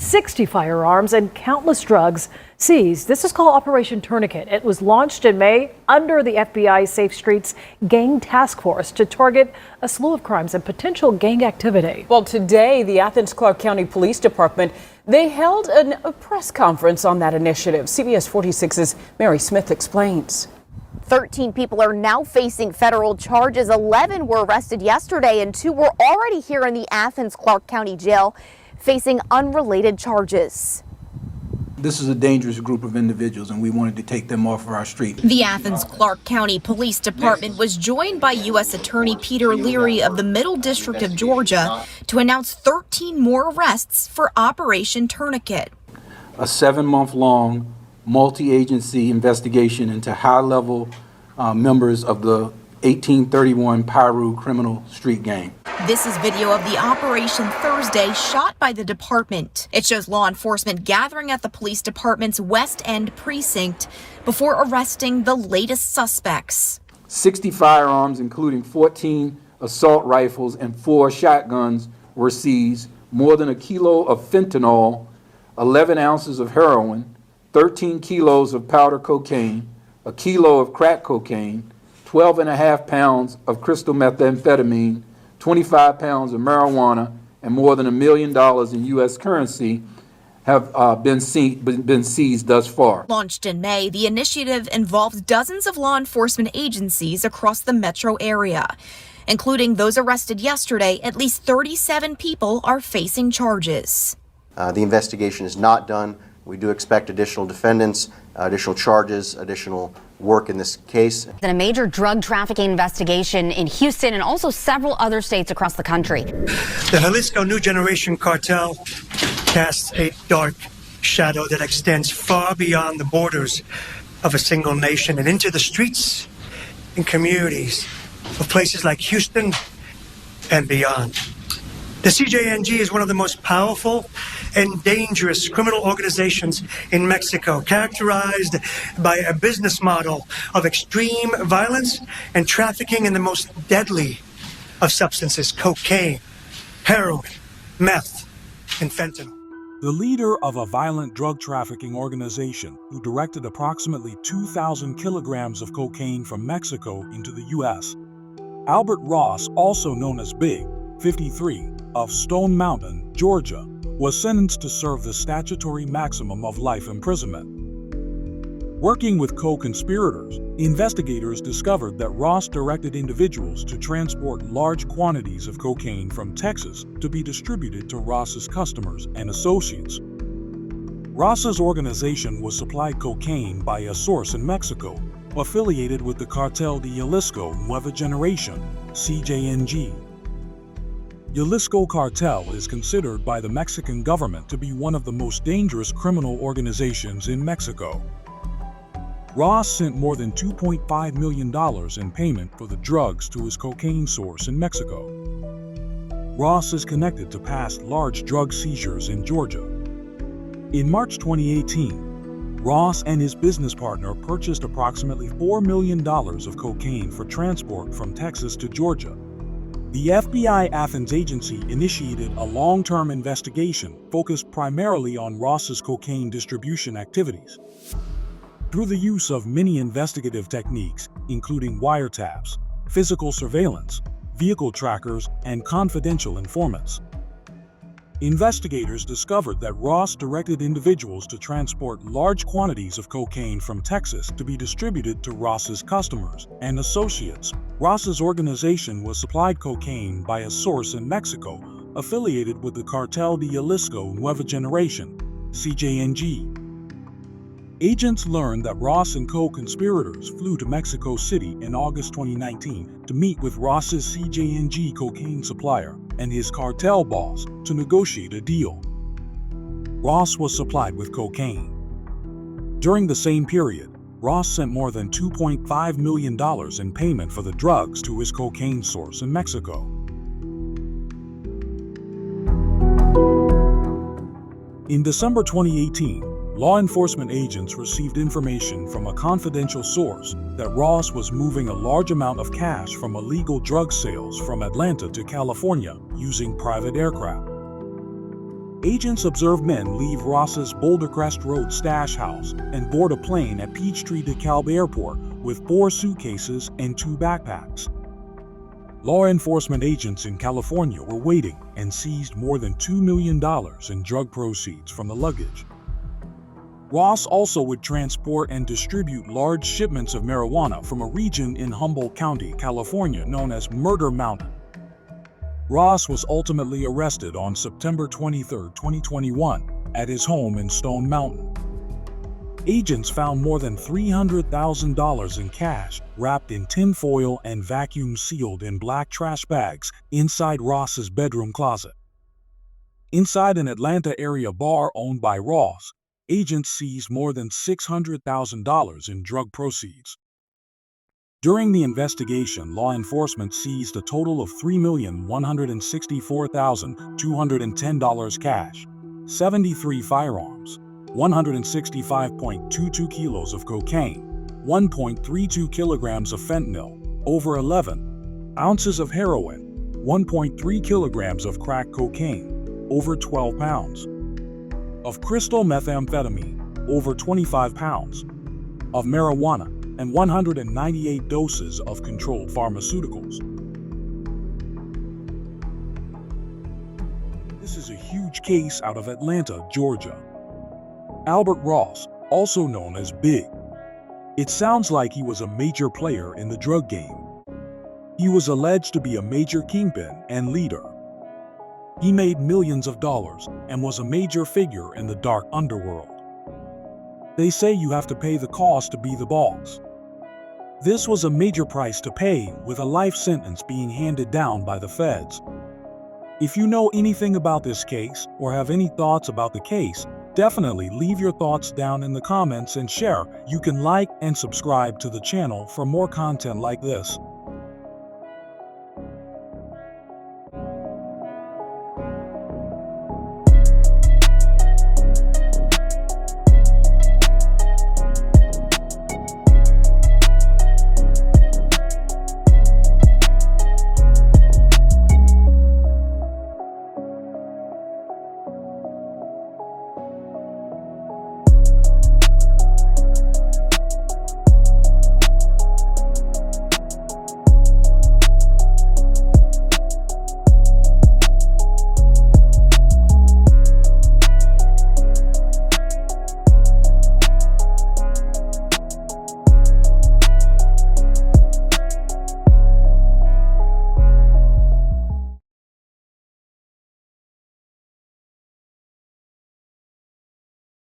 60 firearms and countless drugs seized. This is called Operation Tourniquet. It was launched in May under the FBI's Safe Streets Gang Task Force to target a slew of crimes and potential gang activity. Well, today, the Athens-Clarke County Police Department, they held a press conference on that initiative. CBS 46's Mary Smith explains. 13 people are now facing federal charges. 11 were arrested yesterday and 2 were already here in the Athens-Clarke County Jail facing unrelated charges. This is a dangerous group of individuals, and we wanted to take them off of our street. The Athens-Clarke County Police Department was joined by U.S. Attorney Peter Leary of the Middle District of Georgia to announce 13 more arrests for Operation Tourniquet. A 7-month-long multi-agency investigation into high-level members of the 1831 Piru criminal street gang. This is video of the operation Thursday shot by the department. It shows law enforcement gathering at the police department's West End precinct before arresting the latest suspects. 60 firearms, including 14 assault rifles and 4 shotguns, were seized, more than 1 kilo of fentanyl, 11 ounces of heroin, 13 kilos of powder cocaine, 1 kilo of crack cocaine, 12.5 pounds of crystal methamphetamine, 25 pounds of marijuana, and more than $1 million in U.S. currency have been seized thus far. Launched in May, the initiative involves dozens of law enforcement agencies across the metro area. Including those arrested yesterday, at least 37 people are facing charges. The investigation is not done. We do expect additional defendants, additional charges, additional work in this case. In a major drug trafficking investigation in Houston and also several other states across the country. The Jalisco New Generation Cartel casts a dark shadow that extends far beyond the borders of a single nation and into the streets and communities of places like Houston and beyond. The CJNG is one of the most powerful and dangerous criminal organizations in Mexico, characterized by a business model of extreme violence and trafficking in the most deadly of substances: cocaine, heroin, meth, and fentanyl. The leader of a violent drug trafficking organization who directed approximately 2,000 kilograms of cocaine from Mexico into the U.S., Albert Ross, also known as Big, 53, of Stone Mountain, Georgia, was sentenced to serve the statutory maximum of life imprisonment. Working with co-conspirators, investigators discovered that Ross directed individuals to transport large quantities of cocaine from Texas to be distributed to Ross's customers and associates. Ross's organization was supplied cocaine by a source in Mexico, affiliated with the Cartel de Jalisco Nueva Generación, CJNG. Jalisco Cartel is considered by the Mexican government to be one of the most dangerous criminal organizations in Mexico. Ross sent more than $2.5 million in payment for the drugs to his cocaine source in Mexico. Ross is connected to past large drug seizures in Georgia. In March 2018, Ross and his business partner purchased approximately $4 million of cocaine for transport from Texas to Georgia. The FBI Athens agency initiated a long-term investigation focused primarily on Ross's cocaine distribution activities. Through the use of many investigative techniques, including wiretaps, physical surveillance, vehicle trackers, and confidential informants, investigators discovered that Ross directed individuals to transport large quantities of cocaine from Texas to be distributed to Ross's customers and associates. Ross's organization was supplied cocaine by a source in Mexico affiliated with the Cartel de Jalisco Nueva Generación, CJNG. Agents learned that Ross and co-conspirators flew to Mexico City in August 2019 to meet with Ross's CJNG cocaine supplier and his cartel boss to negotiate a deal. Ross was supplied with cocaine. During the same period, Ross sent more than $2.5 million in payment for the drugs to his cocaine source in Mexico. In December 2018, law enforcement agents received information from a confidential source that Ross was moving a large amount of cash from illegal drug sales from Atlanta to California using private aircraft. Agents observed men leave Ross's Boulder Crest Road stash house and board a plane at Peachtree DeKalb Airport with 4 suitcases and 2 backpacks. Law enforcement agents in California were waiting and seized more than $2 million in drug proceeds from the luggage. Ross also would transport and distribute large shipments of marijuana from a region in Humboldt County, California known as Murder Mountain. Ross was ultimately arrested on September 23, 2021, at his home in Stone Mountain. Agents found more than $300,000 in cash wrapped in tinfoil and vacuum-sealed in black trash bags inside Ross's bedroom closet. Inside an Atlanta area bar owned by Ross, agents seized more than $600,000 in drug proceeds. During the investigation, law enforcement seized a total of $3,164,210 cash, 73 firearms, 165.22 kilos of cocaine, 1.32 kilograms of fentanyl, over 11 ounces of heroin, 1.3 kilograms of crack cocaine, over 12 pounds, of crystal methamphetamine, over 25 pounds, of marijuana, and 198 doses of controlled pharmaceuticals. This is a huge case out of Atlanta, Georgia. Albert Ross, also known as Big. It sounds like he was a major player in the drug game. He was alleged to be a major kingpin and leader. He made millions of dollars and was a major figure in the dark underworld. They say you have to pay the cost to be the boss. This was a major price to pay, with a life sentence being handed down by the feds. If you know anything about this case or have any thoughts about the case, definitely leave your thoughts down in the comments and share. You can like and subscribe to the channel for more content like this.